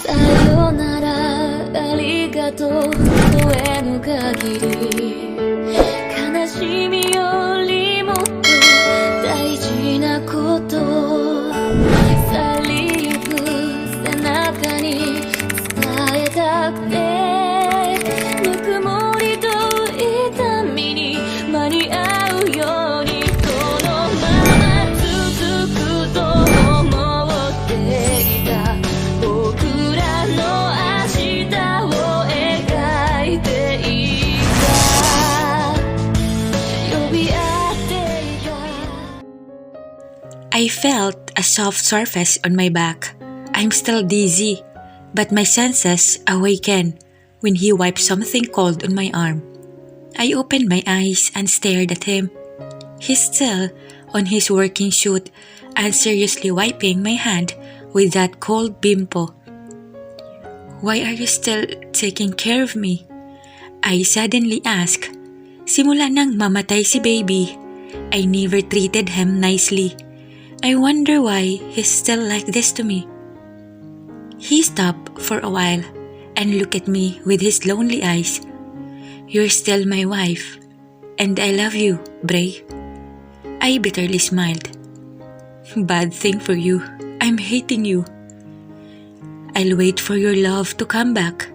さよならありがとう声の限り悲しみよりもっと大事なこと去りゆく背中に伝えたくてぬくもりと痛みに間に合うようにこのまま続くと思っていた僕らの明日を描いていた呼び合っていた I felt a soft surface on my back. I'm still dizzy, but my senses awaken when he wiped something cold on my arm. I opened my eyes and stared at him. He's still on his working suit and seriously wiping my hand with that cold bimpo. Why are you still taking care of me? I suddenly asked. Simula nang mamatay si baby, I never treated him nicely. I wonder why he's still like this to me. He stopped for a while and looked at me with his lonely eyes. You're still my wife, and I love you, Brie. I bitterly smiled. Bad thing for you. I'm hating you. I'll wait for your love to come back.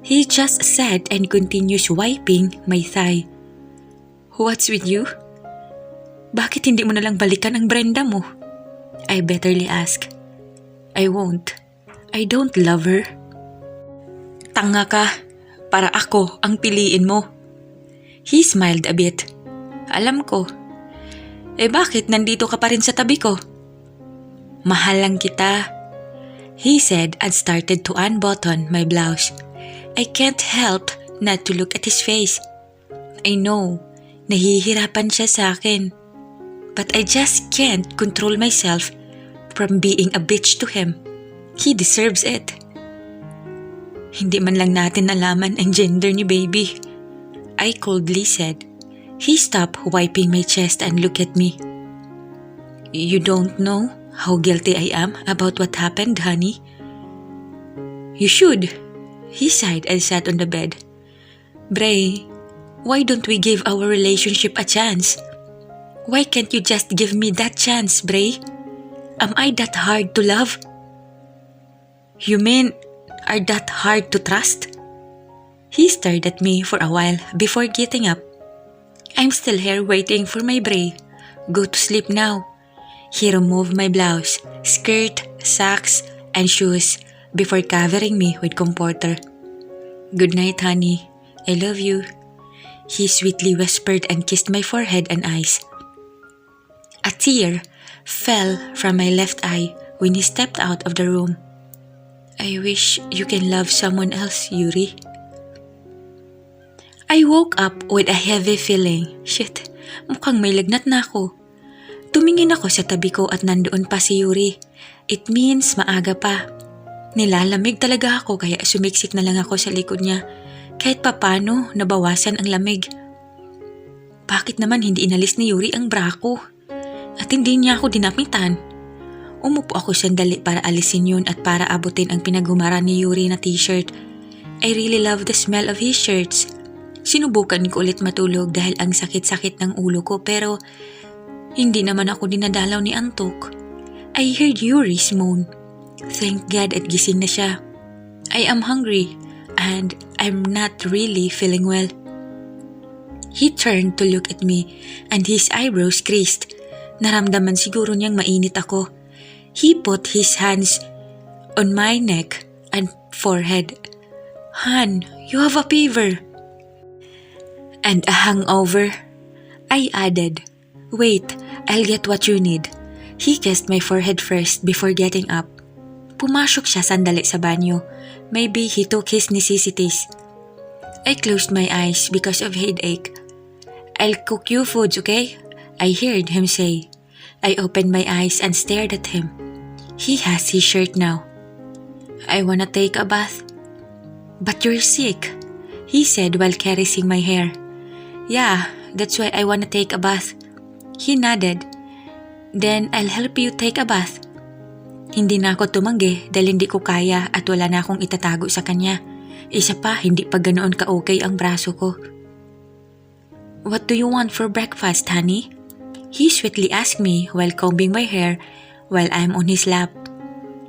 He just said and continues wiping my thigh. What's with you? Bakit hindi mo nalang balikan ang Brenda mo? I bitterly asked. I won't. I don't love her. Tanga ka. Para ako ang piliin mo. He smiled a bit. Alam ko. Bakit nandito ka pa rin sa tabi ko? Mahal lang kita. He said and started to unbutton my blouse. I can't help not to look at his face. I know, nahihirapan siya sa akin. But I just can't control myself from being a bitch to him. He deserves it. Hindi man lang natin nalaman ang gender ni baby. I coldly said. He stopped wiping my chest and looked at me. You don't know how guilty I am about what happened, honey? You should. He sighed and sat on the bed. Brie, why don't we give our relationship a chance? Why can't you just give me that chance, Brie? Am I that hard to love? You mean, are that hard to trust? He stared at me for a while before getting up. I'm still here waiting for my Brie. Go to sleep now. He removed my blouse, skirt, socks, and shoes before covering me with comforter. Good night, honey. I love you. He sweetly whispered and kissed my forehead and eyes. A tear fell from my left eye when he stepped out of the room. I wish you can love someone else, Yurhi. I woke up with a heavy feeling. Shit, mukhang may lagnat na ako. Tumingin ako sa tabi ko at nandoon pa si Yurhi. It means maaga pa. Nilalamig talaga ako kaya sumiksik na lang ako sa likod niya. Kahit papano nabawasan ang lamig. Bakit naman hindi inalis ni Yurhi ang bra ko? At hindi niya ako dinapitan. Umupo ako sandali para alisin yun at para abutin ang pinaghumaran ni Yurhi na t-shirt. I really love the smell of his shirts. Sinubukan ko ulit matulog dahil ang sakit-sakit ng ulo ko pero hindi naman ako dinadalaw ni antok. I heard Yuri's moan. Thank God at gising na siya. I am hungry and I'm not really feeling well. He turned to look at me and his eyebrows creased. Naramdaman siguro niyang mainit ako. He put his hands on my neck and forehead. Han, you have a fever. And a hangover. I added, wait, I'll get what you need. He kissed my forehead first before getting up. Pumasok siya sandali sa banyo. Maybe he took his necessities. I closed my eyes because of headache. I'll cook you foods, okay? I heard him say. I opened my eyes and stared at him. He has his shirt now. I wanna take a bath. But you're sick, he said while caressing my hair. Yeah, that's why I wanna take a bath. He nodded. Then I'll help you take a bath. Hindi na ako tumanggi dahil hindi ko kaya at wala na akong itatago sa kanya. Isa pa, hindi pa ganoon ka-okay ang braso ko. "What do you want for breakfast, honey?" He sweetly asked me while combing my hair while I'm on his lap.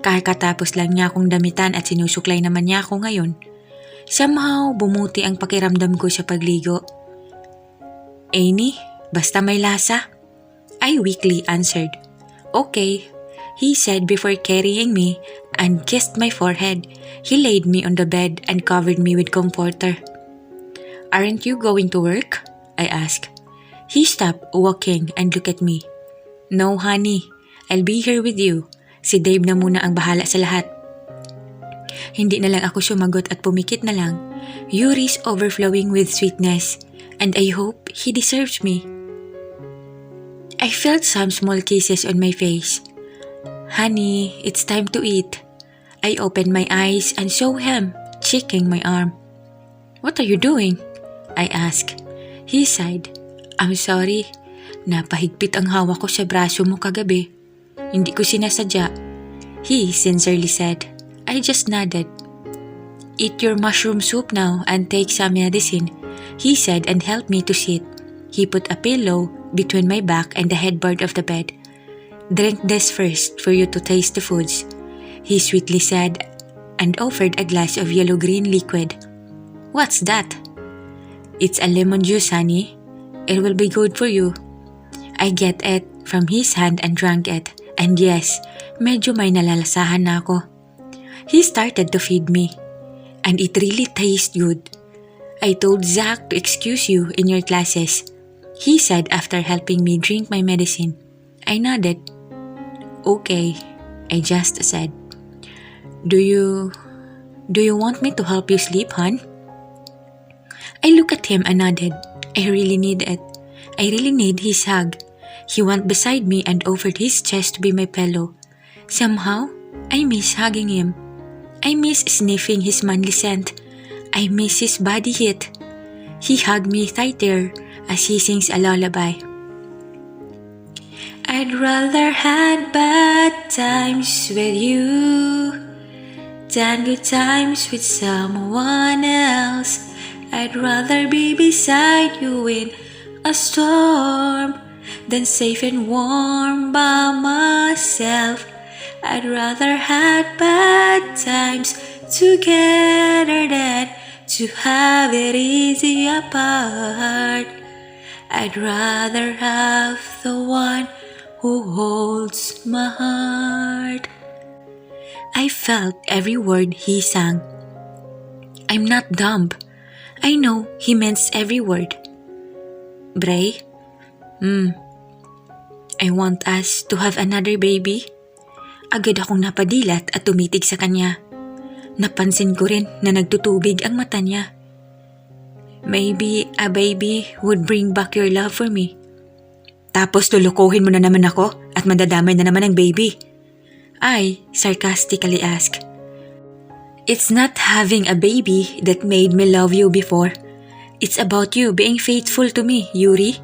Kakatapos lang niya akong damitan at sinusuklay naman niya ako ngayon. Somehow, bumuti ang pakiramdam ko sa pagligo. "Any, basta may lasa." I weakly answered. "Okay," he said before carrying me and kissed my forehead. He laid me on the bed and covered me with comforter. "Aren't you going to work?" I asked. He stopped walking and looked at me. "No, honey. I'll be here with you. Si Dave na muna ang bahala sa lahat." Hindi na lang ako sumagot at pumikit na lang. Yuri's overflowing with sweetness, and I hope he deserves me. I felt some small kisses on my face. "Honey, it's time to eat." I opened my eyes and saw him shaking my arm. "What are you doing?" I asked. He sighed. "I'm sorry. Napahigpit ang hawak ko sa braso mo kagabi. Hindi ko sinasadya." He sincerely said. I just nodded. "Eat your mushroom soup now and take some medicine," he said and helped me to sit. He put a pillow between my back and the headboard of the bed. "Drink this first for you to taste the foods," he sweetly said and offered a glass of yellow-green liquid. "What's that?" "It's a lemon juice, honey. It will be good for you." I get it from his hand and drank it. And yes, medyo may nalalasahan na ako. He started to feed me. And it really tastes good. "I told Zach to excuse you in your classes," he said after helping me drink my medicine. I nodded. "Okay," I just said. Do you want me to help you sleep, hon?" I looked at him and nodded. I really need it. I really need his hug. He went beside me and offered his chest to be my pillow. Somehow, I miss hugging him. I miss sniffing his manly scent. I miss his body heat. He hugged me tighter as he sings a lullaby. "I'd rather had bad times with you than good times with someone else. I'd rather be beside you in a storm than safe and warm by myself. I'd rather had bad times together than to have it easy apart. I'd rather have the one who holds my heart." I felt every word he sang. I'm not dumb. I know he meant every word. "Brie, I want us to have another baby." Agad akong napadilat at tumitig sa kanya. Napansin ko rin na nagtutubig ang mata niya. "Maybe a baby would bring back your love for me." "Tapos lulukuhin mo na naman ako at madadamay na naman ang baby?" I sarcastically asked. "It's not having a baby that made me love you before. It's about you being faithful to me, Yurhi."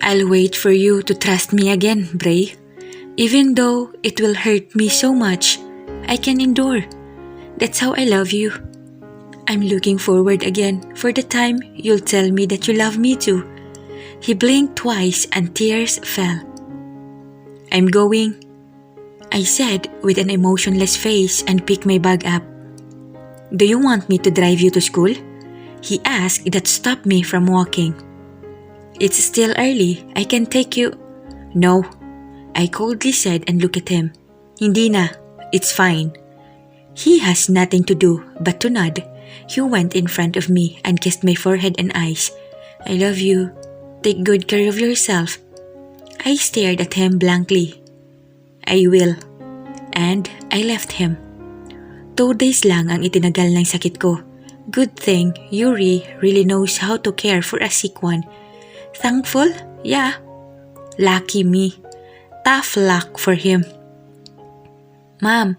"I'll wait for you to trust me again, Brie. Even though it will hurt me so much, I can endure. That's how I love you. I'm looking forward again for the time you'll tell me that you love me too." He blinked twice and tears fell. "I'm going," I said with an emotionless face and picked my bag up. "Do you want me to drive you to school?" he asked that stopped me from walking. "It's still early. I can take you." "No," I coldly said and looked at him. "Hindi na. It's fine." He has nothing to do but to nod. He went in front of me and kissed my forehead and eyes. "I love you. Take good care of yourself." I stared at him blankly. "I will." And I left him. 2 days lang ang itinagal ng sakit ko. Good thing Yurhi really knows how to care for a sick one. Thankful? Yeah. Lucky me. Tough luck for him. "Ma'am,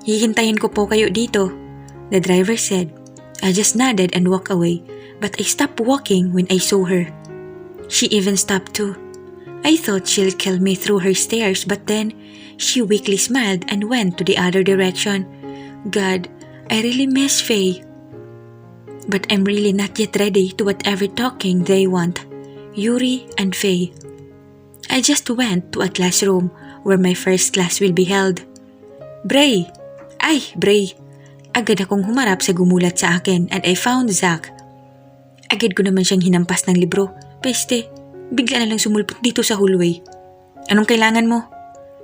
hihintayin ko po kayo dito," the driver said. I just nodded and walked away, but I stopped walking when I saw her. She even stopped too. I thought she'll kill me through her stares, but then She weakly smiled and went to the other direction. God, I really miss Faye. But I'm really not yet ready to whatever talking they want. Yurhi and Faye. I just went to a classroom where my first class will be held. Brie! Ay, Brie! Agad akong humarap sa gumulat sa akin and I found Zach. Agad ko naman siyang hinampas ng libro. Peste, bigla na lang sumulpot dito sa hallway. Anong kailangan mo?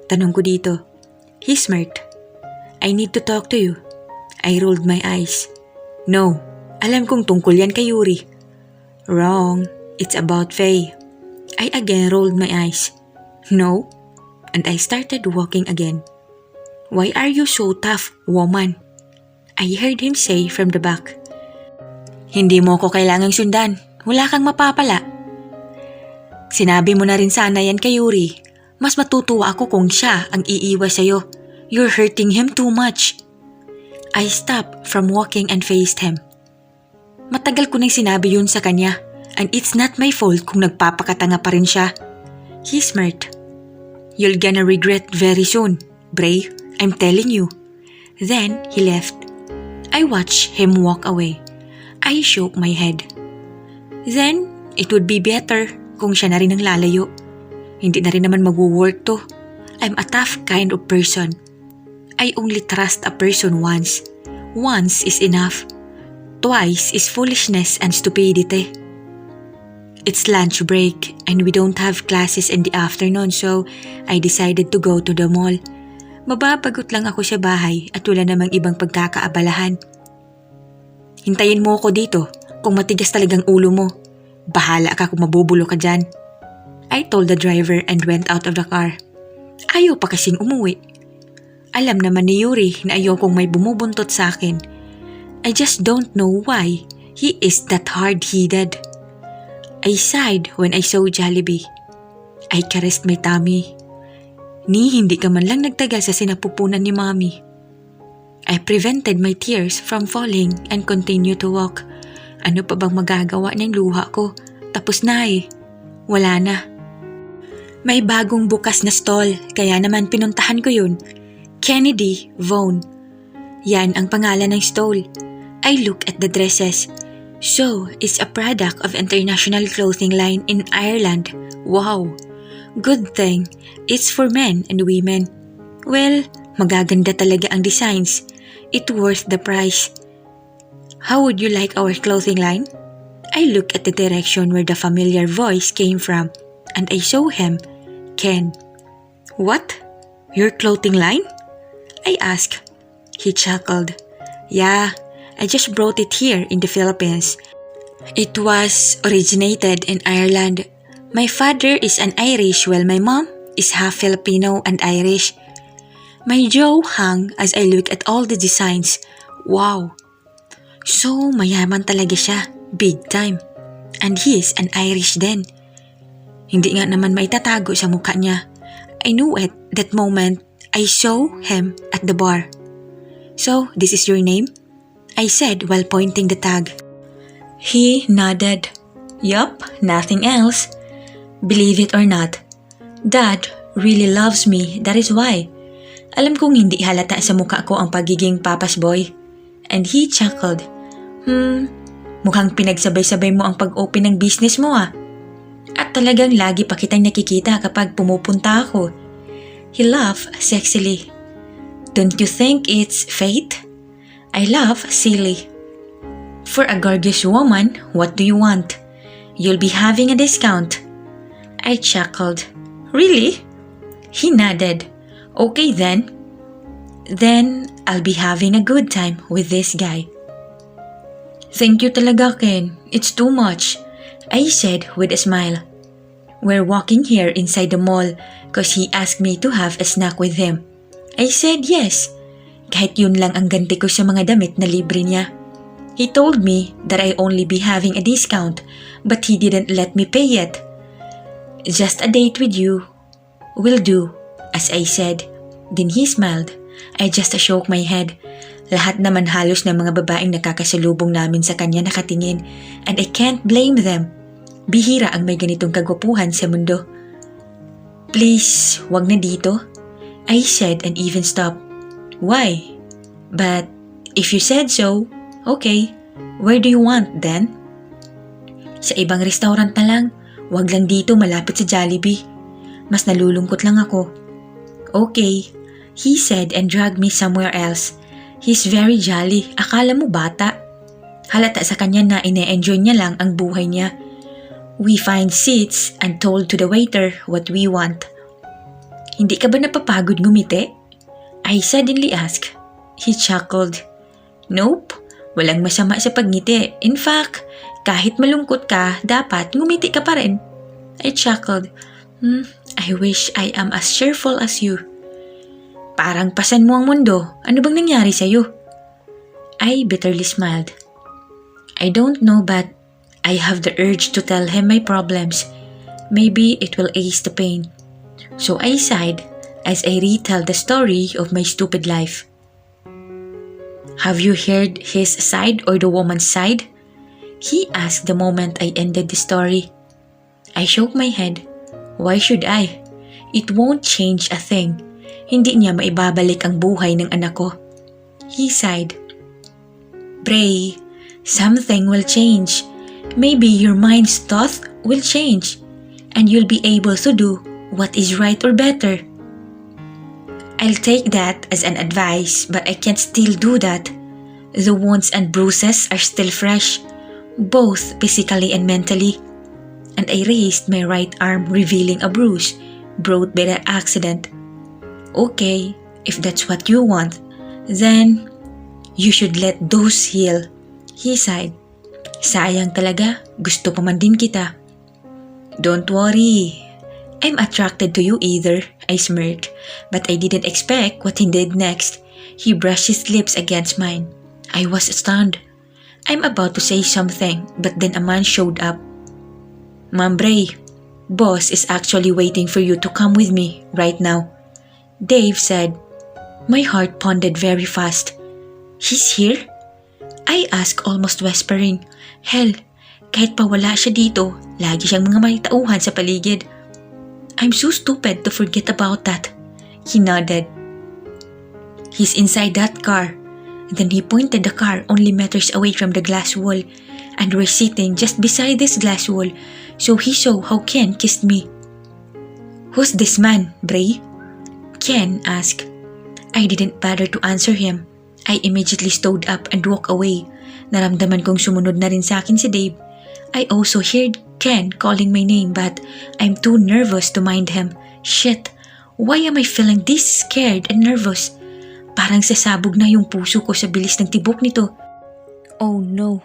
Tanong ko dito. He smirked. I need to talk to you. I rolled my eyes. No, alam kong tungkol yan kay Yurhi. Wrong, it's about Faye. I again rolled my eyes. No, and I started walking again. Why are you so tough, woman? I heard him say from the back. Hindi mo ko kailangang sundan. Wala kang mapapala. Sinabi mo na rin sana yan kay Yurhi. Mas matutuwa ako kung siya ang iiwas sa'yo. You're hurting him too much. I stopped from walking and faced him. Matagal ko nang sinabi yun sa kanya and it's not my fault kung nagpapakatanga pa rin siya. He smirked. You're gonna regret very soon, Brie. I'm telling you. Then he left. I watched him walk away. I shook my head. Then, it would be better kung siya na rin ang lalayo. Hindi na rin naman mag-work to. I'm a tough kind of person. I only trust a person once. Once is enough. Twice is foolishness and stupidity. It's lunch break and we don't have classes in the afternoon so I decided to go to the mall. Mababagot lang ako sa bahay at wala namang ibang pagkakaabalahan. Hintayin mo ako dito kung matigas talagang ulo mo. Bahala ka kung mabubulo ka dyan. I told the driver and went out of the car. Ayaw pa kasing umuwi. Alam naman ni Yurhi na ayaw kong may bumubuntot sa akin. I just don't know why he is that hard-headed. I sighed when I saw Jollibee. I caressed my tummy. Ni hindi ka man lang nagtagal sa sinapupunan ni Mommy. I prevented my tears from falling and continued to walk. Ano pa bang magagawa ng luha ko? Tapos na eh. Wala na. May bagong bukas na stall kaya naman pinuntahan ko yun. Kennedy Vaughan. Yan ang pangalan ng stall. I look at the dresses. So, it's a product of international clothing line in Ireland. Wow! Good thing, it's for men and women. Well, magaganda talaga ang designs. It's worth the price. How would you like our clothing line? I look at the direction where the familiar voice came from and I saw him, Ken. What? Your clothing line? I asked. He chuckled. Yeah, I just brought it here in the Philippines. It was originated in Ireland. My father is an Irish while my mom is half Filipino and Irish. My jaw hung as I look at all the designs. Wow! So mayaman talaga siya, big time. And he's an Irish din. Hindi nga naman maitatago sa mukha niya. I knew it that moment I saw him at the bar. So, this is your name? I said while pointing the tag. He nodded. Yup, nothing else. Believe it or not, Dad really loves me, that is why. Alam kong hindi halata sa mukha ko ang pagiging papa's boy. And he chuckled. Mukhang pinagsabay-sabay mo ang pag-open ng business mo ah. At talagang lagi pa kitang nakikita kapag pumupunta ako. He laughed sexily. Don't you think it's fate? I laugh silly. For a gorgeous woman, what do you want? You'll be having a discount. I chuckled. Really? He nodded. Okay then. Then, I'll be having a good time with this guy. Thank you talaga, Ken. It's too much, I said with a smile. We're walking here inside the mall cause he asked me to have a snack with him. I said yes. Kahit yun lang ang ganti ko sa mga damit na libre niya. He told me that I only be having a discount but he didn't let me pay yet. Just a date with you will do, as I said. Then he smiled. I just shook my head. Lahat naman halos ng mga babaeng nakakasalubong namin sa kanya nakatingin and I can't blame them. Bihira ang may ganitong kagwapuhan sa mundo. Please, wag na dito. I said and even stopped. Why? But if you said so, okay. Where do you want then? Sa ibang restaurant na lang. Wag lang dito malapit sa Jollibee. Mas nalulungkot lang ako. Okay, he said and dragged me somewhere else. He's very jolly. Akala mo bata. Halata sa kanya na ine-enjoy niya lang ang buhay niya. We find seats and told to the waiter what we want. Hindi ka ba napapagod ngumiti? I suddenly asked. He chuckled. Nope, walang masama sa pagngiti. In fact, kahit malungkot ka, dapat ngumiti ka pa rin. I chuckled. I wish I am as cheerful as you. Parang pasan mo ang mundo. Ano bang nangyari sa'yo? I bitterly smiled. I don't know but I have the urge to tell him my problems. Maybe it will ease the pain. So I sighed as I retell the story of my stupid life. Have you heard his side or the woman's side? He asked the moment I ended the story. I shook my head. Why should I? It won't change a thing. Hindi niya maibabalik ang buhay ng anak ko. He sighed. Brie, something will change. Maybe your mind's thought will change and you'll be able to do what is right or better. I'll take that as an advice but I can't still do that. The wounds and bruises are still fresh, both physically and mentally. And I raised my right arm revealing a bruise brought by that accident. Okay, if that's what you want, then you should let those heal. He sighed. Sayang talaga, gusto pa man din kita. Don't worry, I'm attracted to you either, I smirked, but I didn't expect what he did next. He brushed his lips against mine. I was stunned. I'm about to say something, but then a man showed up. Ma'am Brie, boss is actually waiting for you to come with me right now. Dave said. My heart pounded very fast. He's here? I asked almost whispering. Hell, kahit pa wala siya dito, lagi siyang mga may tauhan sa paligid. I'm so stupid to forget about that. He nodded. He's inside that car. Then he pointed the car only meters away from the glass wall, and we're sitting just beside this glass wall, so he saw how Ken kissed me. Who's this man, Brie? Ken asked. I didn't bother to answer him. I immediately stood up and walked away. Naramdaman kong sumunod na rin sa akin si Dave. I also heard Ken calling my name but I'm too nervous to mind him. Shit, why am I feeling this scared and nervous? Parang sasabog na yung puso ko sa bilis ng tibok nito. Oh no,